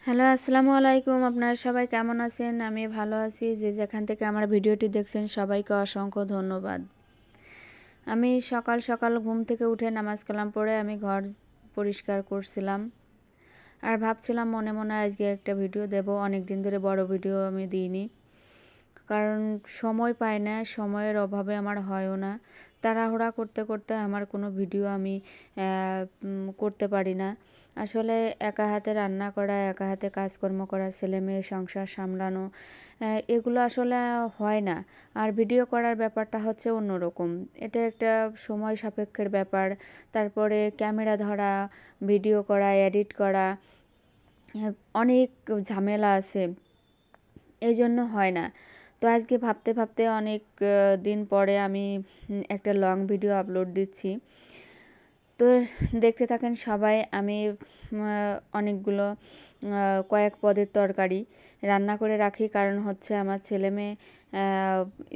Hello, আসসালামু আলাইকুম। আপনারা সবাই কেমন আছেন? আমি ভালো আছি। যে যেখান থেকে আমার ভিডিওটি দেখছেন সবাইকে অসংখ্য ধন্যবাদ। আমি সকাল সকাল ঘুম থেকে উঠে নামাজ কালাম পড়ে আমি ঘর পরিষ্কার করছিলাম। আর ভাবছিলাম মনে মনে আজকে একটা ভিডিও দেব। অনেক দিন ধরে বড় ভিডিও আমি দিইনি। কারণ সময় পাই না, সময়ের অভাবে আমার হয়ও না। তাড়াহুড়া করতে করতে আমার কোনো ভিডিও আমি করতে পারি না। আসলে একা হাতে রান্না করা, একা হাতে কাজকর্ম করা, ছেলেমেয়ে সংসার সামলানো, এগুলো আসলে হয় না। আর ভিডিও করার ব্যাপারটা হচ্ছে অন্যরকম। এটা একটা সময় সাপেক্ষের ব্যাপার। তারপরে ক্যামেরা ধরা, ভিডিও করা, এডিট করা, অনেক ঝামেলা আছে। এই জন্য হয় না। তো আজকে ভাবতে ভাবতে অনেক দিন পরে আমি একটা লং ভিডিও আপলোড দিচ্ছি। তো দেখতে থাকেন সবাই। আমি অনেকগুলো কয়েক পদের তরকারি রান্না করে রাখি, কারণ হচ্ছে আমার ছেলে মেয়ে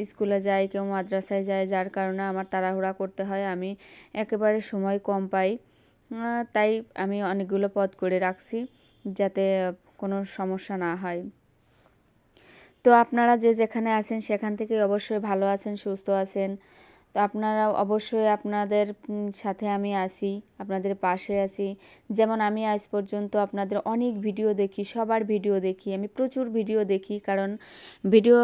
স্কুলে যায়, কেউ মাদ্রাসায় যায়, যার কারণে আমার তাড়াহুড়া করতে হয়। আমি একেবারে সময় কম পাই, তাই আমি অনেকগুলো পদ করে রাখছি যাতে কোনো সমস্যা না হয়। তো আপনারা যে যেখানে আছেন সেখান থেকে অবশ্যই ভালো আছেন, সুস্থ আছেন। তো আপনারা অবশ্যই আপনাদের সাথে আমি আছি, আপনাদের পাশে আছি। যেমন আমি আজ পর্যন্ত আপনাদের অনেক ভিডিও দেখি, সবার ভিডিও দেখি, আমি প্রচুর ভিডিও দেখি, কারণ ভিডিও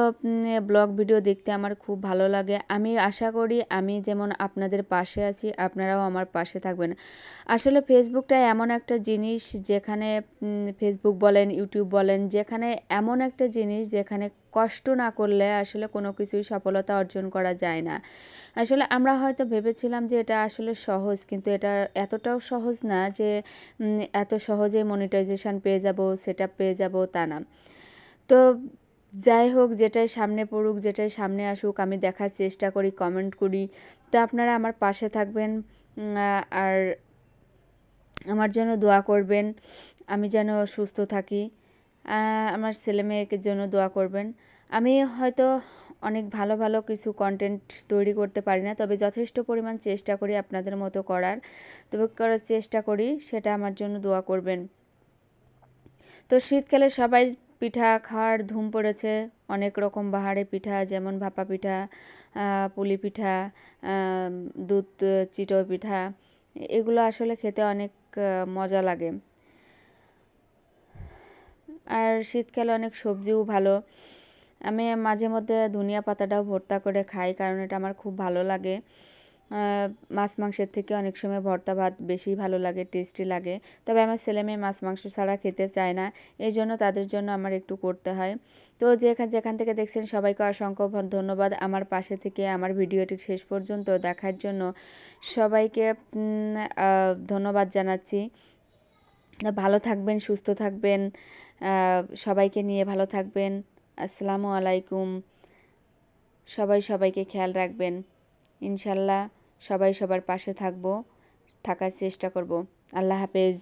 ব্লগ ভিডিও দেখতে আমার খুব ভালো লাগে। আমি আশা করি আমি যেমন আপনাদের পাশে আছি, আপনারাও আমার পাশে থাকবেন। আসলে ফেসবুকটা এমন একটা জিনিস যেখানে ফেসবুক বলেন, ইউটিউব বলেন, যেখানে এমন একটা জিনিস যেখানে কষ্ট না করলে আসলে কোনো কিছুই সফলতা অর্জন করা যায় না। আসলে আমরা হয়তো ভেবেছিলাম যে এটা আসলে সহজ, কিন্তু এটা এতটাও সহজ না যে এত সহজে মনিটাইজেশন পেয়ে যাব, সেটআপ পেয়ে যাব, তা না। তো যাই হোক, যেটাই সামনে পড়ুক, যেটাই সামনে আসুক, আমি দেখার চেষ্টা করি, কমেন্ট করি। তো আপনারা আমার পাশে থাকবেন, আর আমার জন্য দোয়া করবেন, আমি যেন সুস্থ থাকি। আমার ছেলেমেয়েকে জন্য দোয়া করবেন। আমি হয়তো অনেক ভালো ভালো কিছু কন্টেন্ট তৈরি করতে পারি না, তবে যথেষ্ট পরিমাণ চেষ্টা করি আপনাদের মতো করার। তবে করার চেষ্টা করি, সেটা আমার জন্য দোয়া করবেন। তো শীতকালে সবাই পিঠা খাওয়ার ধুম পড়েছে। অনেক রকম বাহারি পিঠা, যেমন ভাপা পিঠা, পুলি পিঠা, দুধ চিতই পিঠা, এগুলো আসলে খেতে অনেক মজা লাগে। আর শীতকালে অনেক সবজিও ভালো। আমি মাঝে মধ্যে ধনিয়া পাতাটাও ভর্তা করে খাই, কারণ এটা আমার খুব ভালো লাগে। মাছ মাংসের থেকে অনেক সময় ভর্তা ভাত বেশি ভালো লাগে, টেস্টি লাগে। তবে আমার ছেলেমেয়ে মাছ মাংস ছাড়া খেতে চায় না, এই জন্য তাদের জন্য আমার একটু করতে হয়। তো যেখান থেকে দেখছেন সবাইকে অসংখ্য ধন্যবাদ আমার পাশে থেকে আমার ভিডিওটি শেষ পর্যন্ত দেখার জন্য। সবাইকে ধন্যবাদ জানাচ্ছি। ভালো থাকবেন, সুস্থ থাকবেন, সবাইকে নিয়ে ভালো থাকবেন। আসসালামু আলাইকুম। সবাই সবাইকে খেয়াল রাখবেন। ইনশাল্লাহ সবাই সবার পাশে থাকার চেষ্টা করব। আল্লাহ হাফেজ।